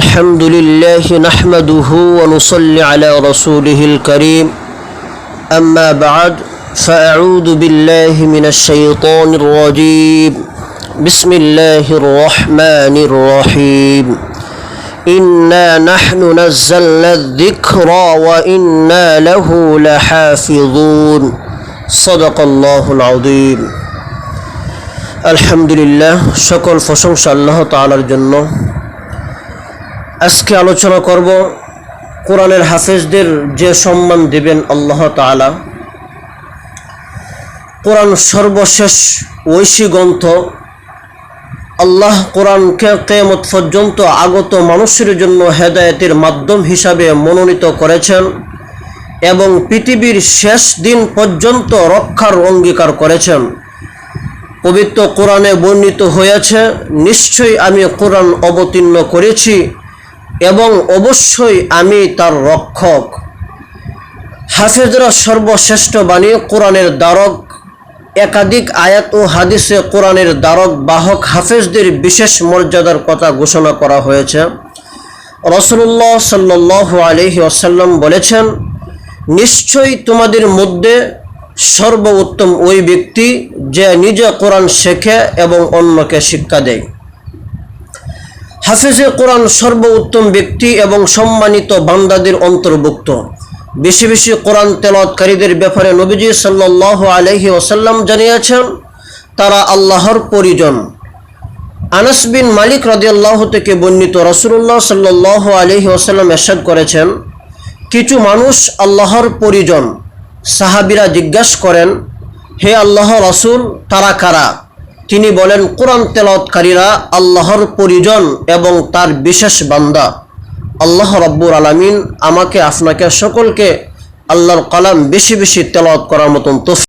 الحمد لله نحمده ونصلي على رسوله الكريم أما بعد فأعوذ بالله من الشيطان الرجيم بسم الله الرحمن الرحيم إنا نحن نزلنا الذكر وإنا له لحافظون صدق الله العظيم الحمد لله সকল প্রশংসা আল্লাহ তাআলার জন্য। আজকে আলোচনা করব কোরআনের হাফেজদের যে সম্মান দিবেন আল্লাহ তাআলা। কোরআন সর্বশেষ ঐশী গ্রন্থ। আল্লাহ কোরআনকে কিয়ামত পর্যন্ত আগত মানুষের জন্য হেদায়েতের মাধ্যম হিসাবে মনোনীত করেছেন এবং পৃথিবীর শেষ দিন পর্যন্ত রক্ষার অঙ্গীকার করেছেন। পবিত্র কোরআনে বর্ণিত হয়েছে, নিশ্চয়ই আমি কোরআন অবতীর্ণ করেছি এবং অবশ্যই আমি তার রক্ষক। হাফেজরা সর্বশ্রেষ্ঠ বাণী, কোরআনের দ্বারক। একাধিক আয়াত ও হাদিসে কোরআনের দ্বারক বাহক হাফেজদের বিশেষ মর্যাদার কথা ঘোষণা করা হয়েছে। রাসূলুল্লাহ সাল্লাল্লাহু আলাইহি ওয়াসাল্লাম বলেছেন, নিশ্চয়ই তোমাদের মধ্যে সর্বোত্তম ওই ব্যক্তি যে নিজে কোরআন শেখে এবং অন্যকে শিক্ষা দেয়। হাফেজে কোরআন সর্বোত্তম ব্যক্তি এবং সম্মানিত বান্দাদের অন্তর্ভুক্ত। বেশি বেশি কোরআন তেলাওয়াতকারীদের ব্যাপারে নবীজি সাল্লাল্লাহু আলাইহি ওয়াসাল্লাম জানিয়েছেন, তারা আল্লাহর পরিজন। আনাস বিন মালিক রাদিয়াল্লাহু থেকে বর্ণিত, রাসূলুল্লাহ সাল্লাল্লাহু আলাইহি ওয়াসাল্লাম ইরশাদ করেছেন, কিছু মানুষ আল্লাহর পরিজন। সাহাবীরা জিজ্ঞাসা করেন, হে আল্লাহর রাসূল, তারা কারা? তিনি বলেন, কোরআন তেলাওয়াতকারীরা আল্লাহর পরিজন এবং তার বিশেষ বান্দা। আল্লাহ রাব্বুল আলামিন আমাকে আপনাকে সকলকে আল্লাহর কালাম বেশি বেশি তেলাওয়াত করার মতন তৌফিক